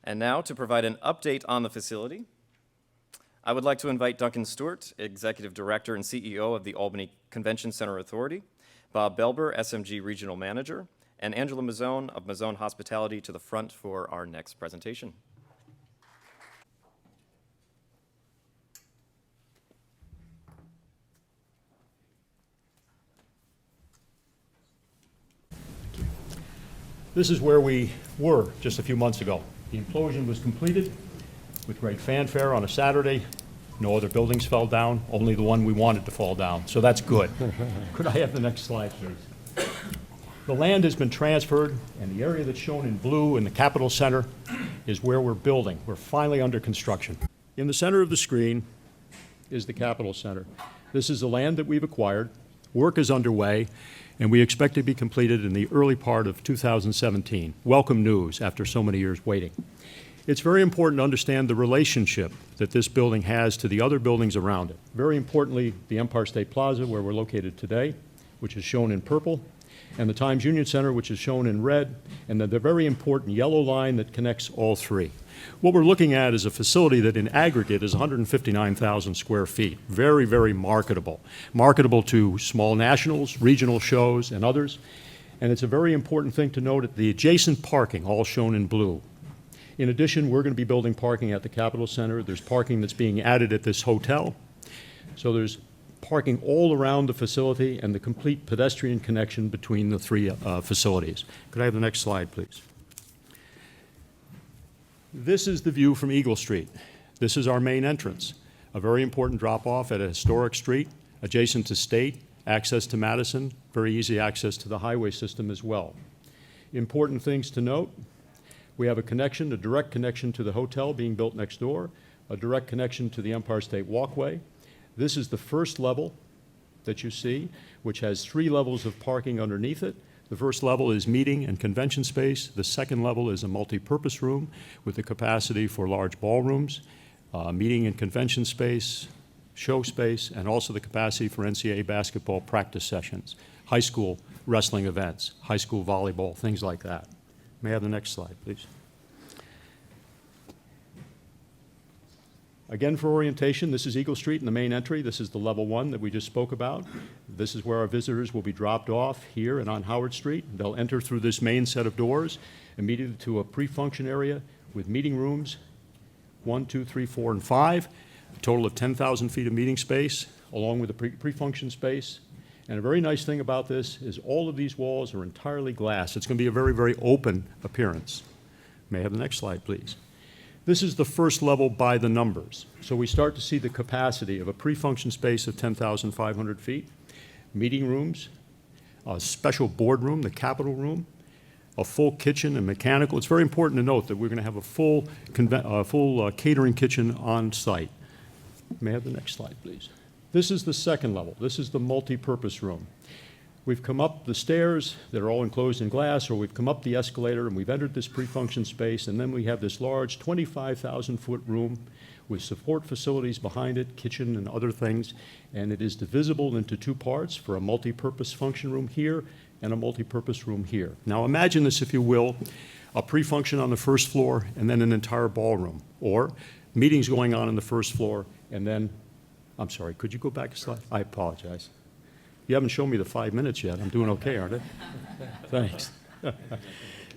And now, to provide an update on the facility, I would like to invite Duncan Stewart, Executive Director and CEO of the Albany Convention Center Authority, Bob Belber, SMG Regional Manager, and Angelo Mazzone of Mazzone Hospitality to the front for our next presentation. This is where we were just a few months ago. The implosion was completed with great fanfare on a Saturday. No other buildings fell down, only the one we wanted to fall down, so that's good. Could I have the next slide, please? The land has been transferred, and the area that's shown in blue in the Capitol Center is where we're building. We're finally under construction. In the center of the screen is the Capitol Center. This is the land that we've acquired. Work is underway, and we expect to be completed in the early part of 2017. Welcome news after so many years waiting. It's very important to understand the relationship that this building has to the other buildings around it. Very importantly, the Empire State Plaza, where we're located today, which is shown in purple, and the Times Union Center, which is shown in red, and the very important yellow line that connects all three. What we're looking at is a facility that in aggregate is 159,000 square feet. Very, very marketable. Marketable to small nationals, regional shows, and others. And it's a very important thing to note at the adjacent parking, all shown in blue. In addition, we're going to be building parking at the Capitol Center. There's parking that's being added at this hotel. So there's parking all around the facility and the complete pedestrian connection between the three facilities. Could I have the next slide, please? This is the view from Eagle Street. This is our main entrance, a very important drop-off at a historic street, adjacent to State, access to Madison, very easy access to the highway system as well. Important things to note, we have a connection, a direct connection to the hotel being built next door, a direct connection to the Empire State Walkway. This is the first level that you see, which has 3 levels of parking underneath it. The first level is meeting and convention space. The second level is a multi-purpose room with the capacity for large ballrooms, meeting and convention space, show space, and also the capacity for NCAA basketball practice sessions, high school wrestling events, high school volleyball, things like that. May I have the next slide, please? Again, for orientation, this is Eagle Street in the main entry. This is the level 1 that we just spoke about. This is where our visitors will be dropped off here and on Howard Street. They'll enter through this main set of doors immediately to a pre-function area with meeting rooms, 1, 2, 3, 4, and 5, a total of 10,000 feet of meeting space, along with the pre-function space. And a very nice thing about this is all of these walls are entirely glass. It's going to be a very, very open appearance. May I have the next slide, please? This is the first level by the numbers. So we start to see the capacity of a pre-function space of 10,500 feet, meeting rooms, a special boardroom, the Capitol Room, a full kitchen and mechanical. It's very important to note that we're going to have a full catering kitchen on site. May I have the next slide, please? This is the second level. This is the multi-purpose room. We've come up the stairs that are all enclosed in glass, or we've come up the escalator and we've entered this pre-function space, and then we have this large 25,000-foot room with support facilities behind it, kitchen and other things, and it is divisible into 2 parts for a multi-purpose function room here and a multi-purpose room here. Now imagine this, if you will, a pre-function on the first floor and then an entire ballroom, or meetings going on the first floor and then, I'm sorry, could you go back a slide? I apologize. You haven't shown me the 5 minutes yet. I'm doing okay, aren't I? Thanks.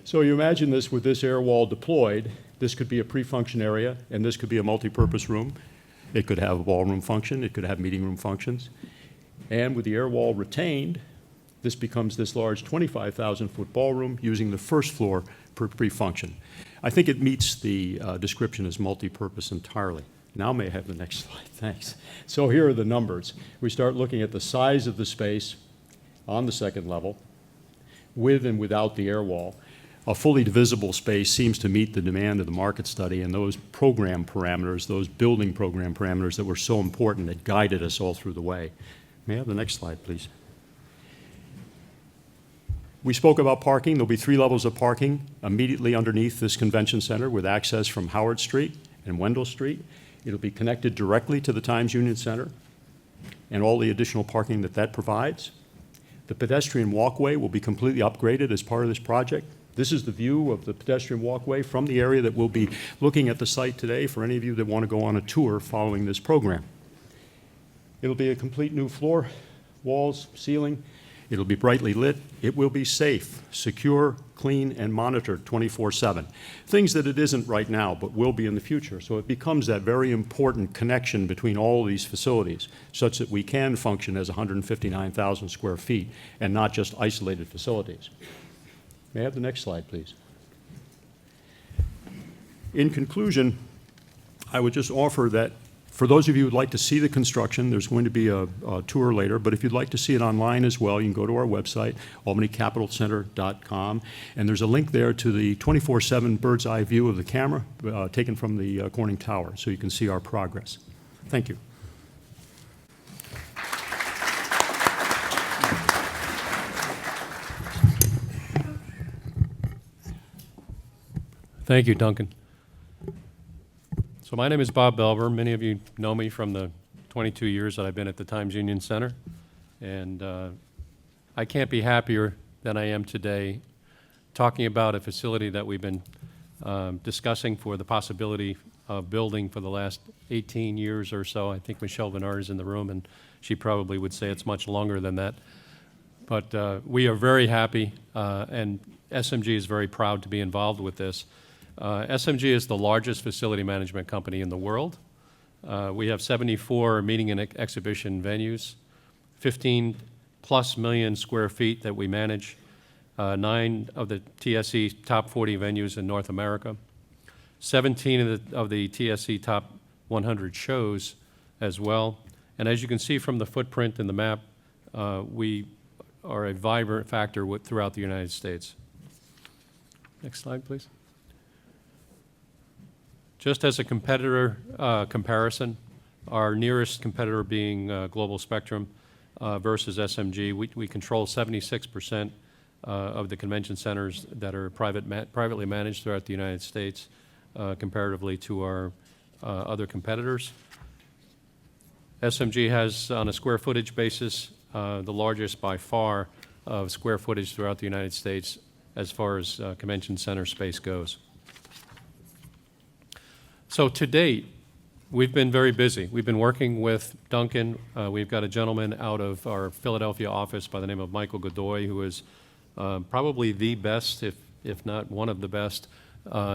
So you imagine this with this air wall deployed. This could be a pre-function area, and this could be a multi-purpose room. It could have a ballroom function. It could have meeting room functions. And with the air wall retained, this becomes this large 25,000-foot ballroom using the first floor per pre-function. I think it meets the description as multi-purpose entirely. Now may I have the next slide? Thanks. So here are the numbers. We start looking at the size of the space on the second level, with and without the air wall. A fully divisible space seems to meet the demand of the market study and those program parameters, those building program parameters that were so important that guided us all through the way. May I have the next slide, please? We spoke about parking. There'll be 3 levels of parking immediately underneath this convention center with access from Howard Street and Wendell Street. It'll be connected directly to the Times Union Center and all the additional parking that provides. The pedestrian walkway will be completely upgraded as part of this project. This is the view of the pedestrian walkway from the area that we'll be looking at the site today for any of you that want to go on a tour following this program. It'll be a complete new floor, walls, ceiling. It'll be brightly lit. It will be safe, secure, clean, and monitored 24/7. Things that it isn't right now, but will be in the future. So it becomes that very important connection between all of these facilities, such that we can function as 159,000 square feet and not just isolated facilities. May I have the next slide, please? In conclusion, I would just offer that for those of you who'd like to see the construction, there's going to be a tour later, but if you'd like to see it online as well, you can go to our website, albanycapitalcenter.com, and there's a link there to the 24/7 bird's eye view of the camera taken from the Corning Tower, so you can see our progress. Thank you. Thank you, Duncan. So my name is Bob Belber. Many of you know me from the 22 years that I've been at the Times Union Center. And I can't be happier than I am today talking about a facility that we've been discussing for the possibility of building for the last 18 years or so. I think Michelle Bernard is in the room, and she probably would say it's much longer than that. But we are very happy, and SMG is very proud to be involved with this. SMG is the largest facility management company in the world. We have 74 meeting and exhibition venues, 15 plus million square feet that we manage, 9 of the TSE top 40 venues in North America, 17 of the TSE top 100 shows as well. And as you can see from the footprint in the map, we are a vibrant factor throughout the United States. Next slide, please. Just as a competitor comparison, our nearest competitor being Global Spectrum versus SMG, we control 76% of the convention centers that are privately managed throughout the United States comparatively to our other competitors. SMG has, on a square footage basis, the largest by far of square footage throughout the United States as far as convention center space goes. So to date, we've been very busy. We've been working with Duncan. We've got a gentleman out of our Philadelphia office by the name of Michael Godoy, who is probably the best, if not one of the best,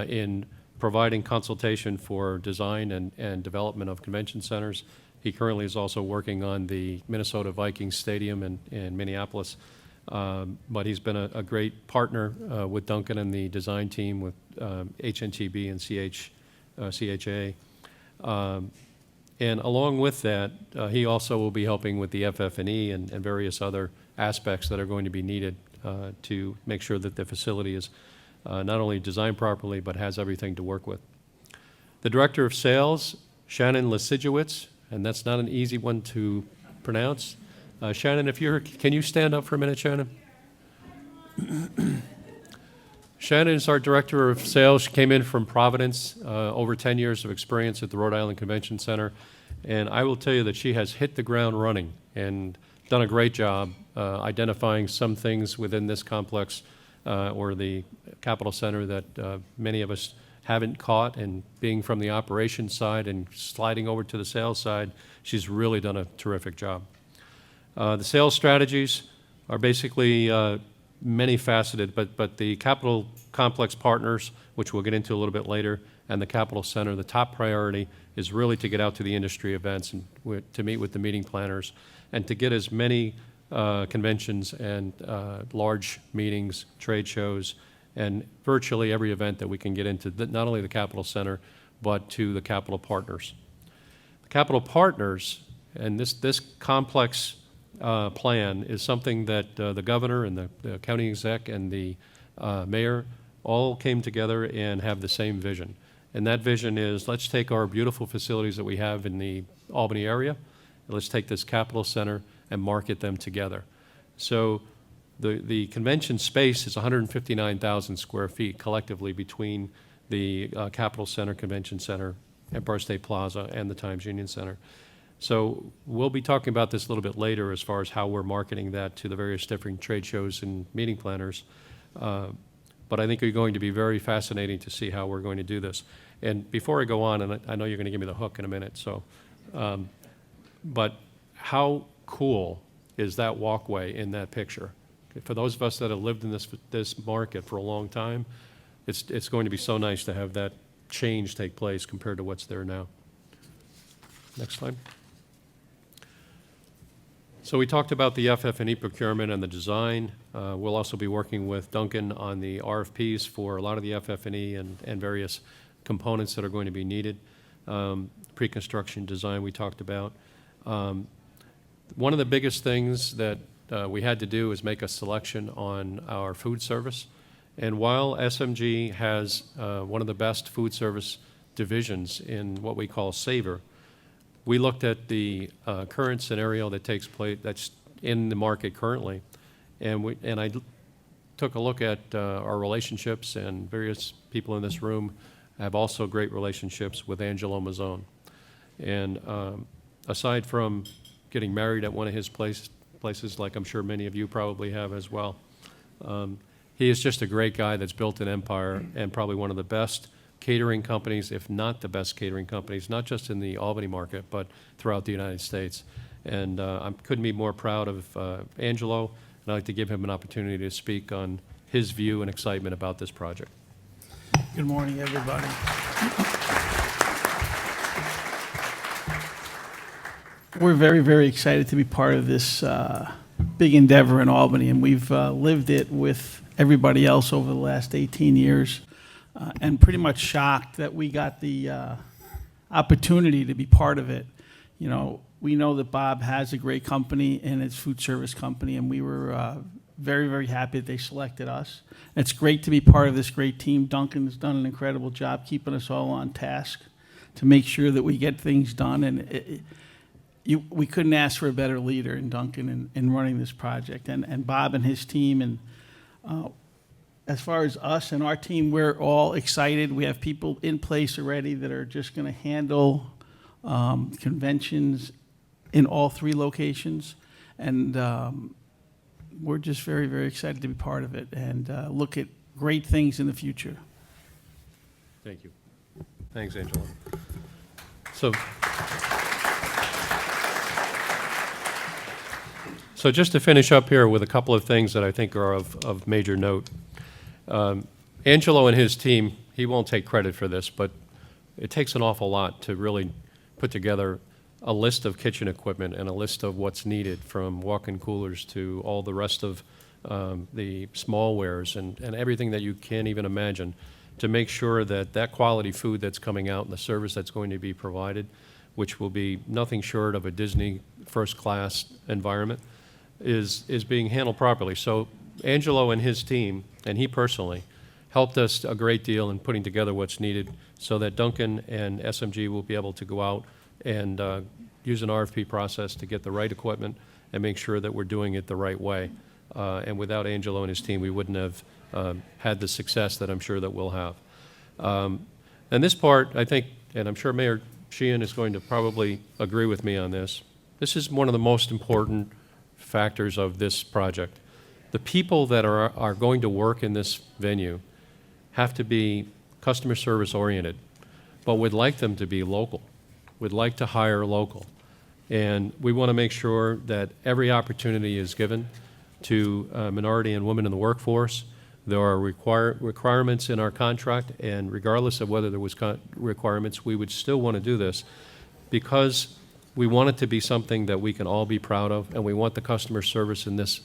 in providing consultation for design and development of convention centers. He currently is also working on the Minnesota Vikings Stadium in Minneapolis. But he's been a great partner with Duncan and the design team with HNTB and CHA. And along with that, he also will be helping with the FF&E and various other aspects that are going to be needed to make sure that the facility is not only designed properly, but has everything to work with. The Director of Sales, Shannon Lasidziewicz, and that's not an easy one to pronounce. Shannon, can you stand up for a minute, Shannon? Shannon is our Director of Sales. She came in from Providence, over 10 years of experience at the Rhode Island Convention Center. And I will tell you that she has hit the ground running and done a great job identifying some things within this complex or the Capitol Center that many of us haven't caught, and being from the operations side and sliding over to the sales side, she's really done a terrific job. The sales strategies are basically many faceted, but the Capitol Complex partners, which we'll get into a little bit later, and the Capitol Center, the top priority is really to get out to the industry events and to meet with the meeting planners and to get as many conventions and large meetings, trade shows, and virtually every event that we can get into, not only the Capitol Center, but to the Capitol partners. The Capitol partners, and this complex plan is something that the governor and the county exec and the mayor all came together and have the same vision. And that vision is, let's take our beautiful facilities that we have in the Albany area, and let's take this Capitol Center and market them together. So the convention space is 159,000 square feet collectively between the Capitol Center, Convention Center, Empire State Plaza, and the Times Union Center. So we'll be talking about this a little bit later as far as how we're marketing that to the various different trade shows and meeting planners. but I think it's going to be very fascinating to see how we're going to do this. And before I go on, and I know you're going to give me the hook in a minute, so, but how cool is that walkway in that picture? For those of us that have lived in this market for a long time, it's going to be so nice to have that change take place compared to what's there now. Next slide. So we talked about the FF&E procurement and the design. We'll also be working with Duncan on the RFPs for a lot of the FF&E and various components that are going to be needed. Pre-construction design we talked about. One of the biggest things that we had to do is make a selection on our food service. And while SMG has one of the best food service divisions in what we call Savor, we looked at the current scenario that takes place, that's in the market currently, and I took a look at our relationships, and various people in this room have also great relationships with Angelo Mazzone. And aside from getting married at one of his places, like I'm sure many of you probably have as well, he is just a great guy that's built an empire, and probably one of the best catering companies, if not the best catering companies, not just in the Albany market, but throughout the United States. And I couldn't be more proud of Angelo, and I'd like to give him an opportunity to speak on his view and excitement about this project. Good morning, everybody. We're very, very excited to be part of this big endeavor in Albany, and we've lived it with everybody else over the last 18 years. And pretty much shocked that we got the opportunity to be part of it. You know, we know that Bob has a great company and it's food service company, and we were very, very happy that they selected us. It's great to be part of this great team. Duncan's done an incredible job keeping us all on task to make sure that we get things done. And we couldn't ask for a better leader in Duncan in running this project. And Bob and his team, and as far as us and our team, we're all excited. We have people in place already that are just going to handle conventions in all 3 locations. And we're just very, very excited to be part of it and look at great things in the future. Thank you. Thanks, Angelo. So just to finish up here with a couple of things that I think are of major note. Angelo and his team, he won't take credit for this, but it takes an awful lot to really put together a list of kitchen equipment and a list of what's needed, from walk-in coolers to all the rest of the small wares and everything that you can't even imagine, to make sure that that quality food that's coming out and the service that's going to be provided, which will be nothing short of a Disney first-class environment, is being handled properly. So Angelo and his team, and he personally, helped us a great deal in putting together what's needed so that Duncan and SMG will be able to go out and use an RFP process to get the right equipment and make sure that we're doing it the right way. And without Angelo and his team, we wouldn't have had the success that I'm sure that we'll have. And this part, I think, and I'm sure Mayor Sheehan is going to probably agree with me on this, this is one of the most important factors of this project. The people that are going to work in this venue have to be customer service oriented, but we'd like them to be local. We'd like to hire local. And we want to make sure that every opportunity is given to minority and women in the workforce. There are requirements in our contract, and regardless of whether there was requirements, we would still want to do this because we want it to be something that we can all be proud of, and we want the customer service in this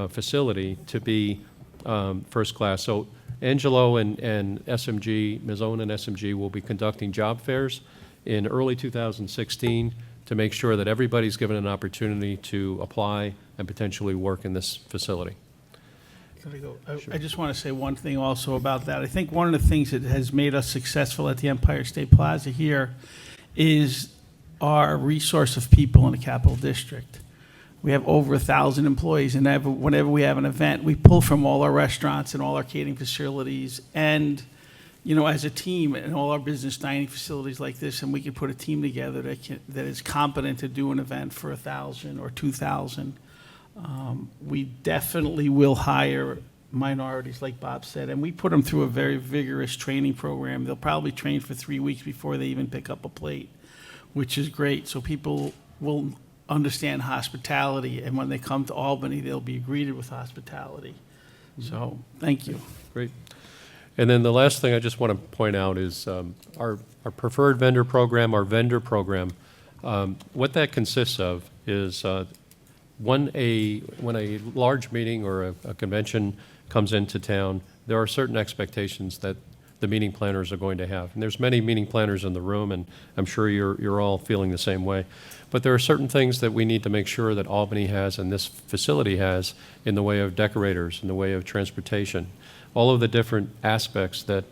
facility to be first class. So Angelo and SMG, Mazzone and SMG will be conducting job fairs in early 2016 to make sure that everybody's given an opportunity to apply and potentially work in this facility. I just want to say one thing also about that. I think one of the things that has made us successful at the Empire State Plaza here is our resource of people in the Capital District. We have over 1,000 employees, and whenever we have an event, we pull from all our restaurants and all our catering facilities, and you know, as a team, and all our business dining facilities like this, and we can put a team together that is competent to do an event for 1,000 or 2,000. We definitely will hire minorities, like Bob said, and we put them through a very vigorous training program. They'll probably train for 3 weeks before they even pick up a plate, which is great. So people will understand hospitality, and when they come to Albany, they'll be greeted with hospitality. So, thank you. Great. And then the last thing I just want to point out is our preferred vendor program, our vendor program. What that consists of is when a large meeting or a convention comes into town, there are certain expectations that the meeting planners are going to have. And there's many meeting planners in the room, and I'm sure you're all feeling the same way. But there are certain things that we need to make sure that Albany has and this facility has in the way of decorators, in the way of transportation, all of the different aspects that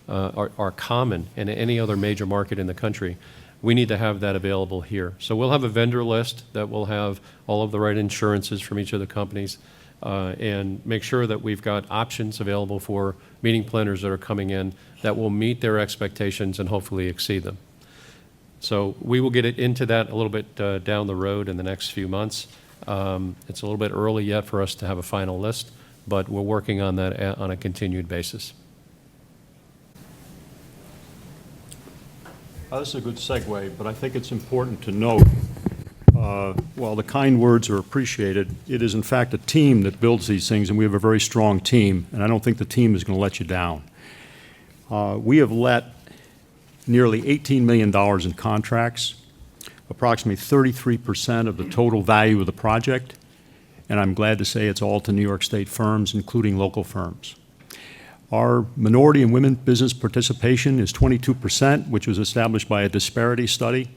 are common in any other major market in the country. We need to have that available here. So we'll have a vendor list that will have all of the right insurances from each of the companies and make sure that we've got options available for meeting planners that are coming in that will meet their expectations and hopefully exceed them. So we will get into that a little bit down the road in the next few months. It's a little bit early yet for us to have a final list, but we're working on that on a continued basis. This is a good segue, but I think it's important to note, while the kind words are appreciated, it is in fact a team that builds these things, and we have a very strong team, and I don't think the team is going to let you down. We have let nearly $18 million in contracts, approximately 33% of the total value of the project, and I'm glad to say it's all to New York State firms, including local firms. Our minority and women business participation is 22%, which was established by a disparity study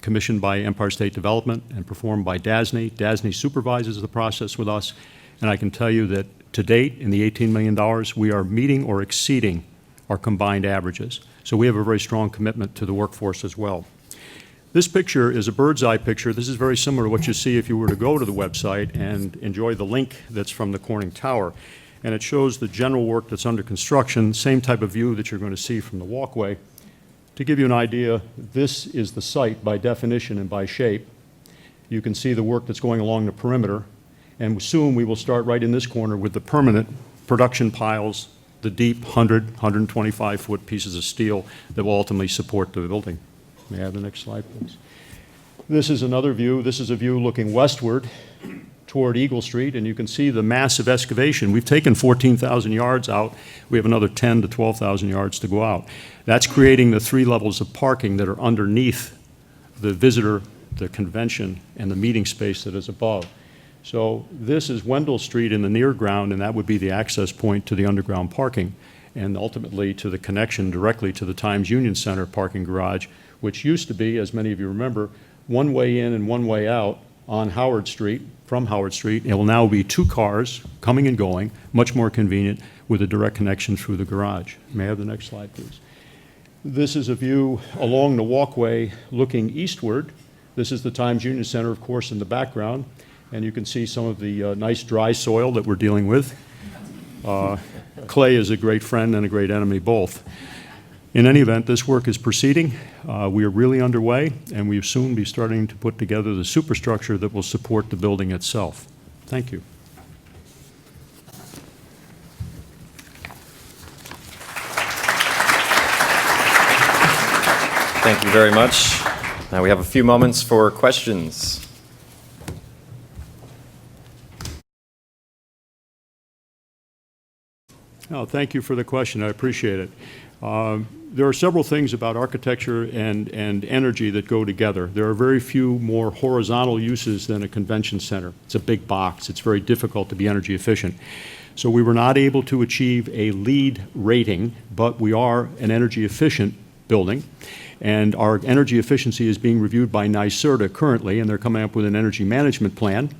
commissioned by Empire State Development and performed by DASNY. DASNY supervises the process with us, and I can tell you that to date, in the $18 million, we are meeting or exceeding our combined averages. So we have a very strong commitment to the workforce as well. This picture is a bird's eye picture. This is very similar to what you see if you were to go to the website and enjoy the link that's from the Corning Tower. And it shows the general work that's under construction, same type of view that you're going to see from the walkway. To give you an idea, this is the site by definition and by shape. You can see the work that's going along the perimeter. And soon we will start right in this corner with the permanent production piles, the deep 100, 125-foot pieces of steel that will ultimately support the building. May I have the next slide, please? This is another view. This is a view looking westward toward Eagle Street, and you can see the massive excavation. We've taken 14,000 yards out. We have another 10 to 12,000 yards to go out. That's creating the 3 levels of parking that are underneath the visitor, the convention, and the meeting space that is above. So this is Wendell Street in the near ground, and that would be the access point to the underground parking, and ultimately to the connection directly to the Times Union Center parking garage, which used to be, as many of you remember, one way in and one way out on Howard Street, from Howard Street. It will now be 2 cars coming and going, much more convenient, with a direct connection through the garage. May I have the next slide, please? This is a view along the walkway looking eastward. This is the Times Union Center, of course, in the background. And you can see some of the nice dry soil that we're dealing with. Clay is a great friend and a great enemy both. In any event, this work is proceeding. We are really underway, and we'll soon be starting to put together the superstructure that will support the building itself. Thank you. Thank you very much. Now we have a few moments for questions. Oh, thank you for the question. I appreciate it. There are several things about architecture and energy that go together. There are very few more horizontal uses than a convention center. It's a big box. It's very difficult to be energy efficient. So we were not able to achieve a LEED rating, but we are an energy efficient building. And our energy efficiency is being reviewed by NYSERDA currently, and they're coming up with an energy management plan.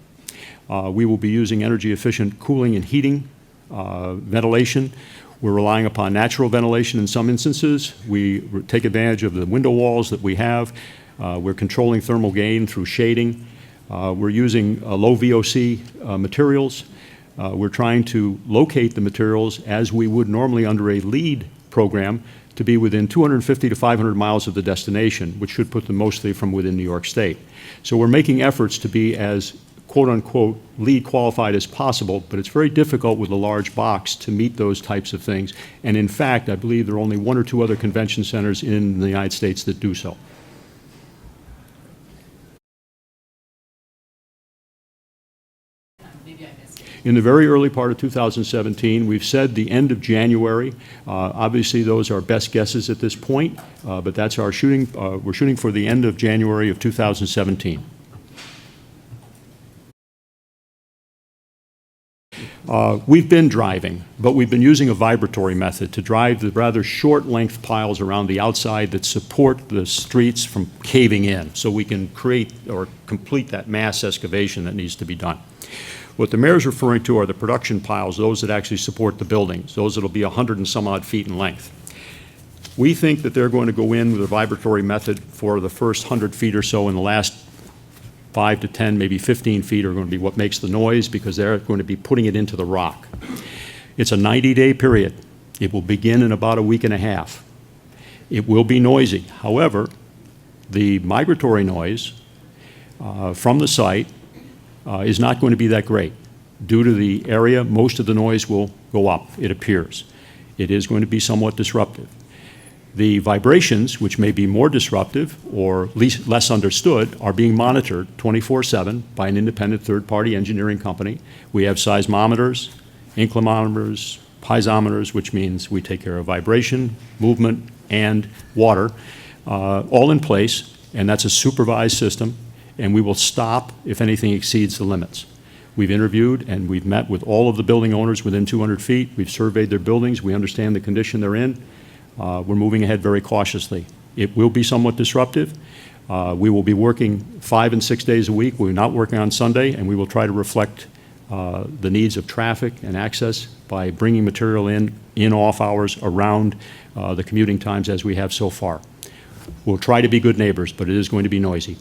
We will be using energy efficient cooling and heating, ventilation. We're relying upon natural ventilation in some instances. We take advantage of the window walls that we have. We're controlling thermal gain through shading. We're using low VOC materials. We're trying to locate the materials as we would normally under a LEED program to be within 250 to 500 miles of the destination, which should put them mostly from within New York State. So we're making efforts to be as quote-unquote LEED qualified as possible, but it's very difficult with a large box to meet those types of things. And in fact, I believe there are only 1 or 2 other convention centers in the United States that do so. In the very early part of 2017, we've said the end of January. Obviously, those are best guesses at this point, but that's our shooting. We're shooting for the end of January of 2017. We've been driving, but we've been using a vibratory method to drive the rather short-length piles around the outside that support the streets from caving in, so we can create or complete that mass excavation that needs to be done. What the mayor's referring to are the production piles, those that actually support the buildings, those that will be 100 and some odd feet in length. We think that they're going to go in with a vibratory method for the first 100 feet or so, and the last 5 to 10, maybe 15 feet are going to be what makes the noise, because they're going to be putting it into the rock. It's a 90-day period. It will begin in about a week and a half. It will be noisy. However, the migratory noise from the site is not going to be that great. Due to the area, most of the noise will go up, it appears. It is going to be somewhat disruptive. The vibrations, which may be more disruptive or less understood, are being monitored 24/7 by an independent third-party engineering company. We have seismometers, inclinometers, piezometers, which means we take care of vibration, movement, and water, all in place, and that's a supervised system, and we will stop if anything exceeds the limits. We've interviewed and we've met with all of the building owners within 200 feet. We've surveyed their buildings. We understand the condition they're in. We're moving ahead very cautiously. It will be somewhat disruptive. We will be working 5 and 6 days a week. We're not working on Sunday, and we will try to reflect the needs of traffic and access by bringing material in off hours around the commuting times as we have so far. We'll try to be good neighbors, but it is going to be noisy.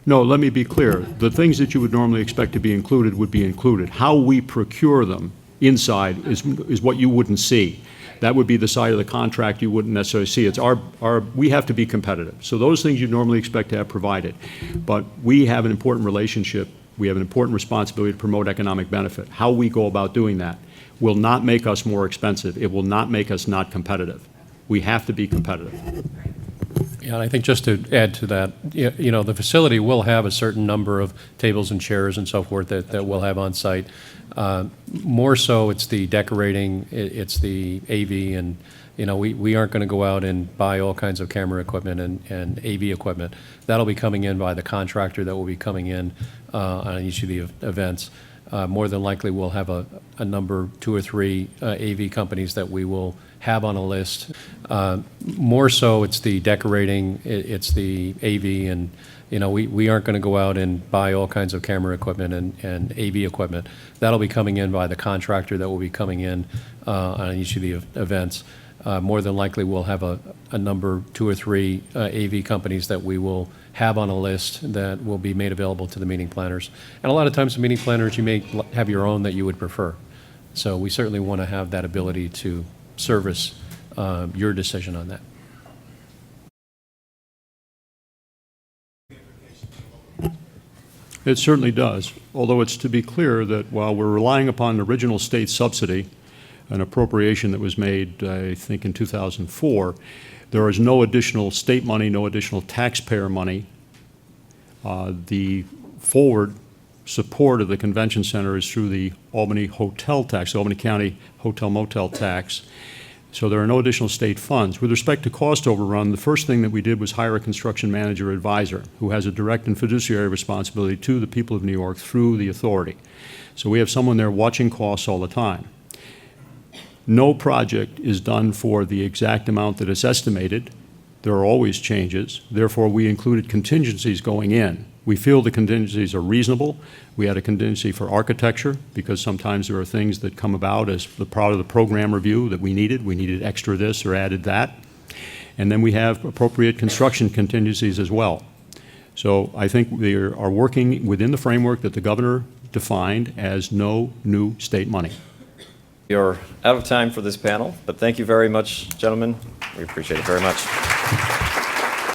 No, let me be clear. The things that you would normally expect to be included would be included. How we procure them inside is what you wouldn't see. That would be the side of the contract you wouldn't necessarily see. It's we have to be competitive. So those things you normally expect to have provided. But we have an important relationship. We have an important responsibility to promote economic benefit. How we go about doing that will not make us more expensive. It will not make us not competitive. We have to be competitive. Yeah, and I think just to add to that, you know, the facility will have a certain number of tables and chairs and so forth that we'll have on site. More so, it's the decorating, it's the AV, and, you know, we aren't going to go out and buy all kinds of camera equipment and AV equipment. That'll be coming in by the contractor that will be coming in on each of the events. More than likely, we'll have a number, 2 or 3 AV companies that we will have on a list. More so, it's the decorating, it's the AV, and, you know, we aren't going to go out and buy all kinds of camera equipment and AV equipment. That'll be coming in by the contractor that will be coming in on each of the events. More than likely, we'll have a number, 2 or 3 AV companies that we will have on a list that will be made available to the meeting planners. And a lot of times, the meeting planners, you may have your own that you would prefer. So we certainly want to have that ability to service your decision on that. It certainly does, although it's to be clear that while we're relying upon the original state subsidy, an appropriation that was made, I think, in 2004, there is no additional state money, no additional taxpayer money. The forward support of the convention center is through the Albany hotel tax, the Albany County hotel motel tax. So there are no additional state funds. With respect to cost overrun, the first thing that we did was hire a construction manager advisor who has a direct and fiduciary responsibility to the people of New York through the authority. So we have someone there watching costs all the time. No project is done for the exact amount that is estimated. There are always changes. Therefore, we included contingencies going in. We feel the contingencies are reasonable. We had a contingency for architecture because sometimes there are things that come about as part of the program review that we needed. We needed extra this or added that. And then we have appropriate construction contingencies as well. So I think we are working within the framework that the governor defined as no new state money. We are out of time for this panel, but thank you very much, gentlemen. We appreciate it very much.